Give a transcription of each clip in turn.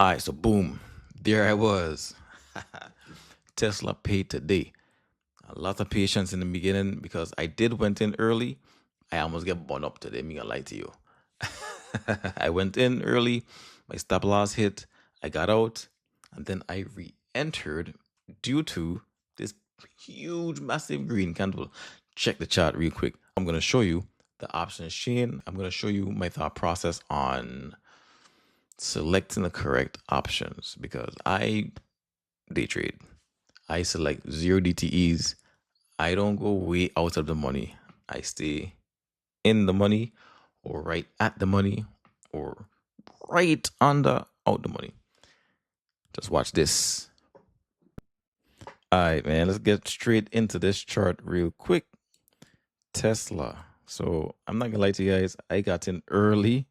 All right, so boom, there I was. Tesla paid today. A lot of patience in the beginning because I did went in early. I almost get burned up today. Me gonna lie to you. I went in early. My stop loss hit. I got out, and then I re-entered due to this huge, massive green candle. Check the chart real quick. I'm gonna show you the options chain. I'm gonna show you my thought process on selecting the correct options because I day trade. I select zero DTEs. I don't go way out of the money. I stay in the money or right at the money or right under out the money. Just watch this. All right, man, let's get straight into this chart real quick. Tesla. So I'm not gonna lie to you guys. I got in early.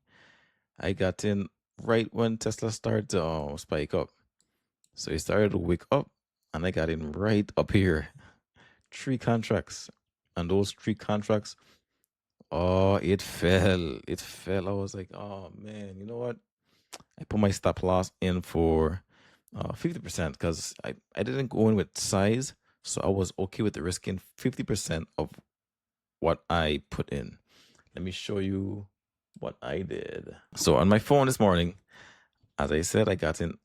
I got in right when Tesla started to spike up. So it started to wake up and I got in right up here. 3 contracts. And those 3 contracts, oh, it fell. It fell. I was like, oh man, you know what? I put my stop loss in for 50% because I didn't go in with size. So I was okay with the risking 50% of what I put in. Let me show you what I did. So on my phone this morning, as I said, I got in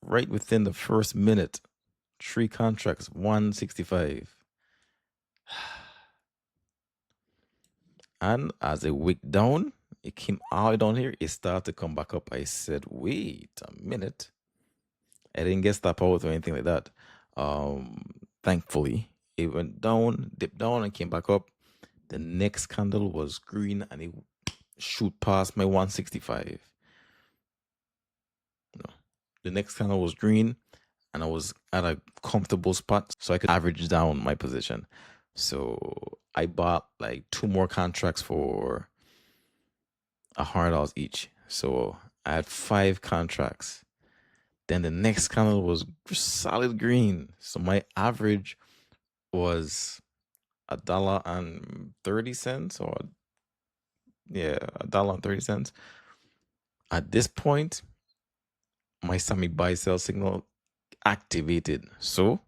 right within the first minute. 3 contracts, 165. And as it wicked down, it came all down here. It started to come back up. I said, wait a minute. I didn't get stop out or anything like that. Thankfully, it went down, dipped down, and came back up. The next candle was green and it shoot past my 165. No. The next candle was green and I was at a comfortable spot so I could average down my position. So I bought like 2 more contracts for $100 each. So I had 5 contracts. Then the next candle was solid green. So my average was $1.30 or yeah, $1.30. At this point, my Sammy Buy sell signal activated. So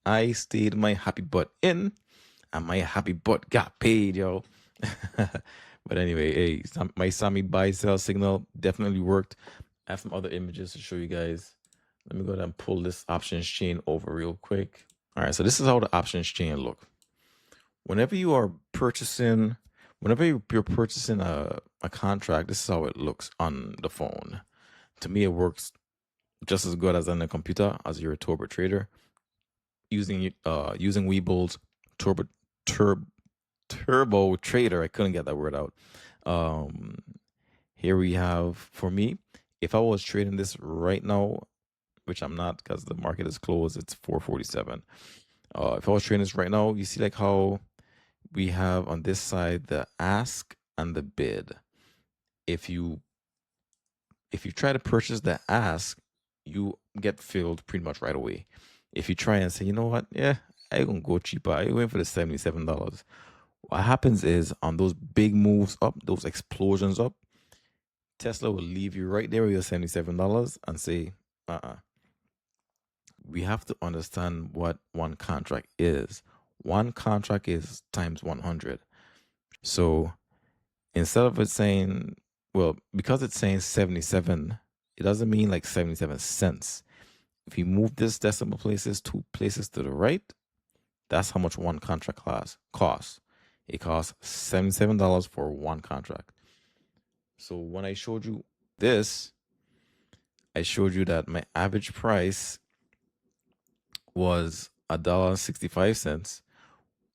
I stayed my happy butt in and my happy butt got paid, yo. But anyway, hey, my Sammy Buy sell signal definitely worked. I have some other images to show you guys. Let me go ahead and pull this options chain over real quick. All right, so this is how the options chain look. Whenever you are purchasing, whenever you're purchasing a contract, this is how it looks on the phone. To me, it works just as good as on the computer as you're a turbo trader. Using Weeble's turbo trader, I couldn't get that word out. Here we have, for me, if I was trading this right now, which I'm not because the market is closed, it's 447. If I was trading this right now, you see like how we have on this side the ask and the bid. If you try to purchase the ask, you get filled pretty much right away. If you try and say, you know what, yeah, I gonna go cheaper, I went for the $77. What happens is on those big moves up, those explosions up, Tesla will leave you right there with your $77 and say, we have to understand what one contract is. One contract is times 100. So instead of it saying, well, because it's saying 77, it doesn't mean like 77 cents. If you move this decimal places 2 places to the right, that's how much one contract costs. It costs $77 for one contract. So when I showed you this, I showed you that my average price was $1.65.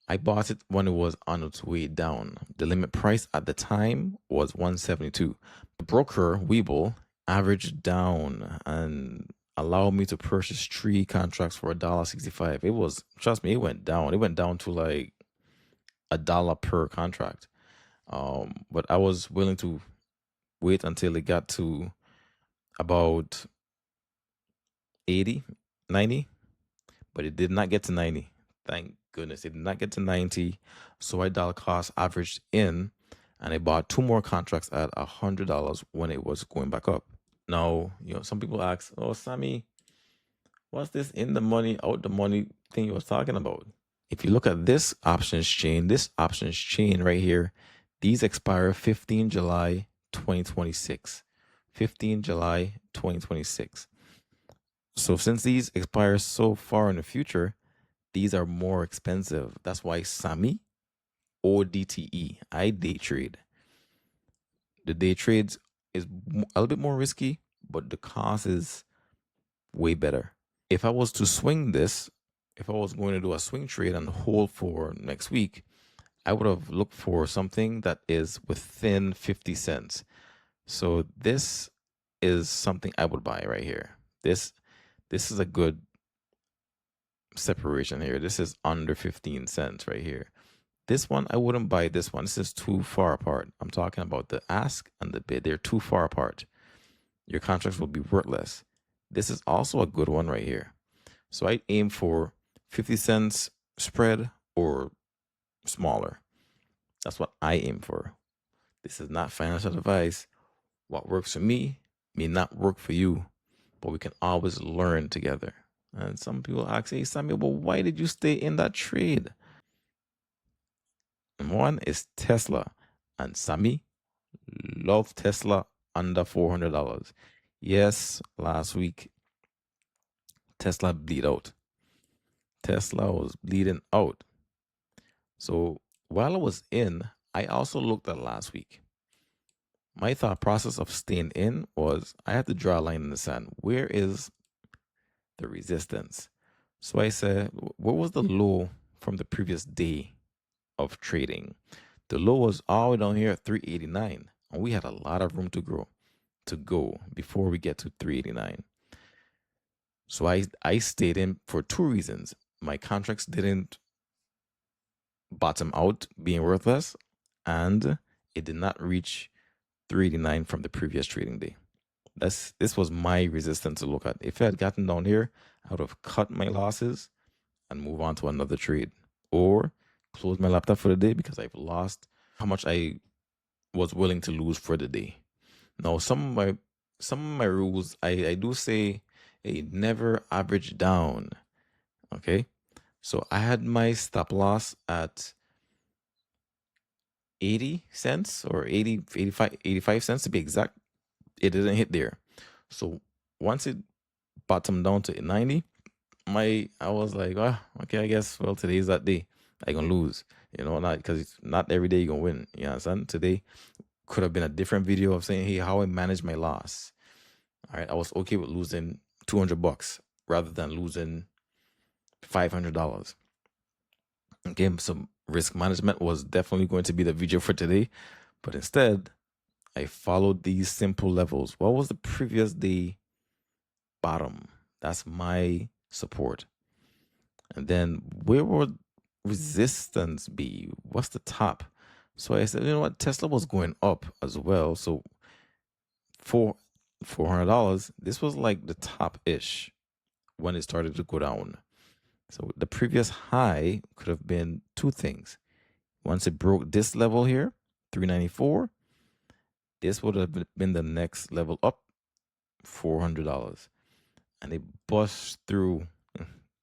I bought it when it was on its way down. The limit price at the time was $172. The broker, Webull, averaged down and allowed me to purchase 3 contracts for $1.65. It was, trust me, it went down. It went down to like $1 per contract. But I was willing to wait until it got to about 80, 90, but it did not get to 90. Thank goodness it did not get to 90. So I dollar cost averaged in and I bought 2 more contracts at $100 when it was going back up. Now, some people ask, "Oh, Sammy, what's this in the money, out the money thing you was talking about?" If you look at this options chain right here, these expire 15 July 2026. 15 July 2026. So since these expire so far in the future, these are more expensive. That's why Sammy or DTE, I day trade. The day trades is a little bit more risky, but the cost is way better. If I was to swing this, if I was going to do a swing trade and hold for next week, I would have looked for something that is within 50 cents. So this is something I would buy right here. This is a good separation here. This is under 15 cents right here. This one, I wouldn't buy this one. This is too far apart. I'm talking about the ask and the bid. They're too far apart. Your contracts will be worthless. This is also a good one right here. So I aim for 50 cents spread or smaller. That's what I aim for. This is not financial advice. What works for me may not work for you, but we can always learn together. And some people ask, "Hey, Samuel, but why did you stay in that trade?" And one is Tesla. And Sammy love Tesla under $400. Yes, last week, Tesla bleed out. Tesla was bleeding out. So while I was in, I also looked at last week. My thought process of staying in was I had to draw a line in the sand. Where is the resistance? So I said, what was the low from the previous day of trading? The low was all the way down here at 389, and we had a lot of room to go before we get to 389. So I stayed in for two reasons. My contracts didn't bottom out being worthless, and it did not reach 389 from the previous trading day. This was my resistance to look at. If I had gotten down here, I would have cut my losses and move on to another trade, or close my laptop for the day because I've lost how much I was willing to lose for the day. Now, some of my rules, I do say, hey, never average down. Okay, so I had my stop loss at 80 cents or 80, 85 cents to be exact. It didn't hit there. So once it bottomed down to 90, I was like, okay, I guess, well, today's that day. I gonna lose, not because it's not every day you gonna win. You understand? Today could have been a different video of saying, hey, how I managed my loss. All right, I was okay with losing $200 rather than losing $500. Okay, so risk management was definitely going to be the video for today, but instead, I followed these simple levels. What was the previous day bottom? That's my support. And then where would resistance be? What's the top? So I said, you know what? Tesla was going up as well. So for $400, this was like the top-ish when it started to go down. So the previous high could have been two things. Once it broke this level here, 394, this would have been the next level up, $400. And it bust through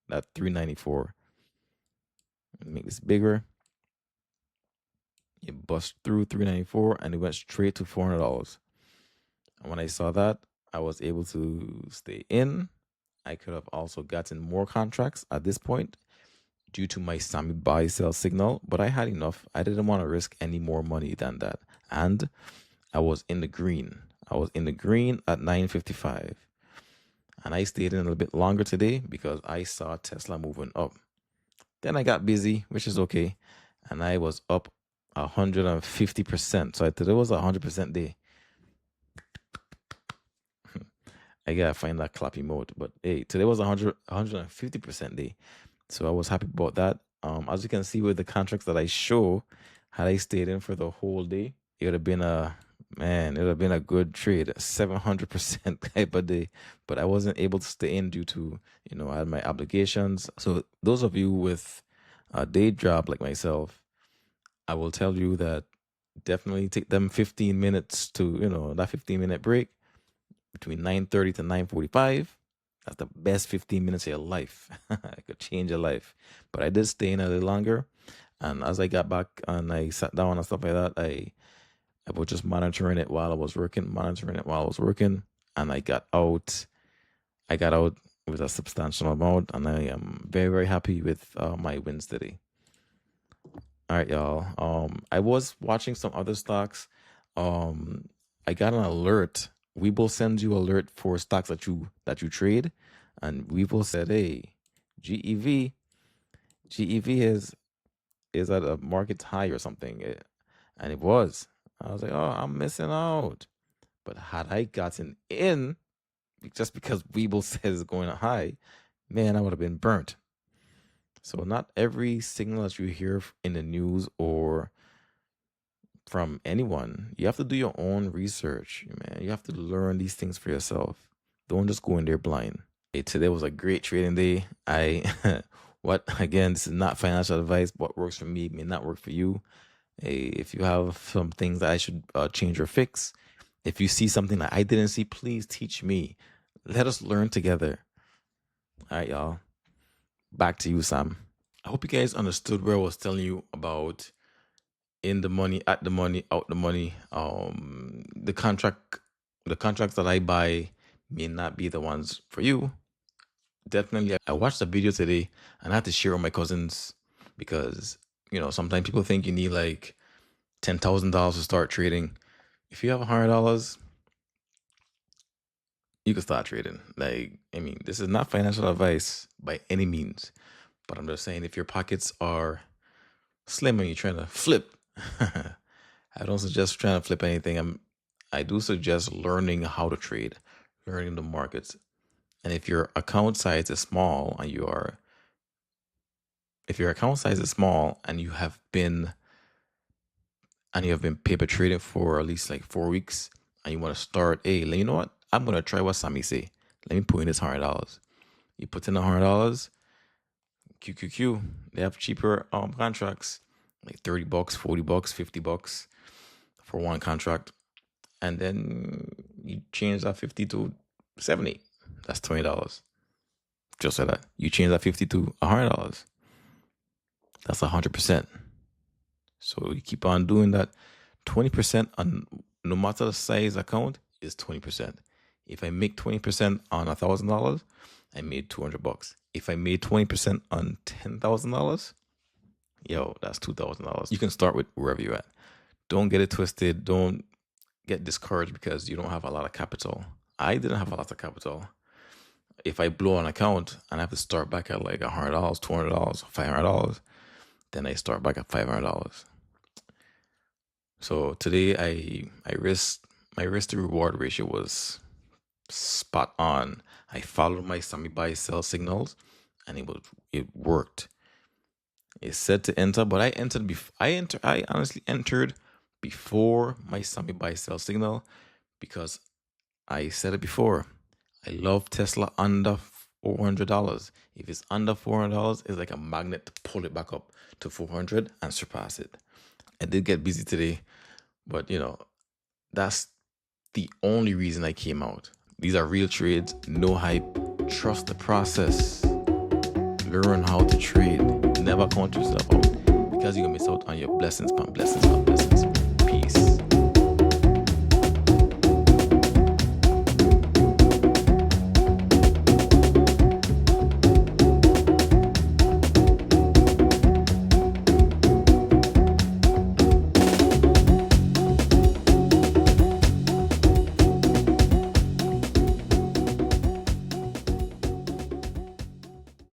that 394. Make this bigger. It bust through 394 and it went straight to $400. And when I saw that, I was able to stay in. I could have also gotten more contracts at this point due to my Sammy Buy sell signal, but I had enough. I didn't want to risk any more money than that. And I was in the green. I was in the green at 955. And I stayed in a little bit longer today because I saw Tesla moving up. Then I got busy, which is okay. And I was up 150%. So today was a 100% day. I gotta find that clappy mode. But hey, today was 150% day. So I was happy about that. As you can see with the contracts that I show, had I stayed in for the whole day, it would have been a good trade, 700% type of day. But I wasn't able to stay in due to, I had my obligations. So those of you with a day job like myself, I will tell you that definitely take them 15 minutes to, that 15-minute break. between 9:30 to 9:45. That's the best 15 minutes of your life. It could change your life. But I did stay in a little longer. And as I got back and I sat down and stuff like that, I was just monitoring it while I was working, and I got out. I got out with a substantial amount, and I am very, very happy with my wins today. All right, y'all. I was watching some other stocks. I got an alert. Webull sends you alert for stocks that you trade, and Webull said, "Hey, GEV, GEV is at a market high or something," and it was. I was like, "Oh, I'm missing out." But had I gotten in just because Webull says it's going high, man, I would have been burnt. So not every signal that you hear in the news or from anyone, you have to do your own research, man. You have to learn these things for yourself. Don't just go in there blind. Hey, today was a great trading day. Again, this is not financial advice. What works for me may not work for you. Hey, if you have some things that I should change or fix, if you see something that I didn't see, please teach me. Let us learn together. All right, y'all. Back to you, Sam. I hope you guys understood where I was telling you about in the money, at the money, out the money. The contracts that I buy may not be the ones for you. Definitely, I watched a video today and I had to share with my cousins because sometimes people think you need like $10,000 to start trading. If you have $100, you can start trading. This is not financial advice by any means, but I'm just saying if your pockets are slim and you're trying to flip, I don't suggest trying to flip anything. I do suggest learning how to trade, learning the markets. And if your account size is small and you have been paper trading for at least like 4 weeks and you want to start, hey, you know what? I'm gonna try what Sammy say. Let me put in this $100. You put in $100, QQQ. They have cheaper contracts, like $30, $40, $50 for one contract, and then you change that 50 to 70. That's $20. Just like that. You change that 50 to $100. That's 100%. So you keep on doing that. 20% on no matter the size account is 20%. If I make 20% on $1,000, I made $200. If I made 20% on $10,000, that's $2,000. You can start with wherever you're at. Don't get it twisted. Don't get discouraged because you don't have a lot of capital. I didn't have a lot of capital. If I blow an account and I have to start back at like $100, $200, $500, then I start back at $500. So today my risk to reward ratio was spot on. I followed my Sammy Buy sell signals and it worked. It said to enter, but I honestly entered before my Sammy Buy sell signal because I said it before. I love Tesla under $400. If it's under $400, it's like a magnet to pull it back up to 400 and surpass it. I did get busy today, but that's the only reason I came out. These are real trades, no hype. Trust the process. Learn how to trade. Never count yourself out because you're gonna miss out on your blessings upon blessings upon blessings. Peace.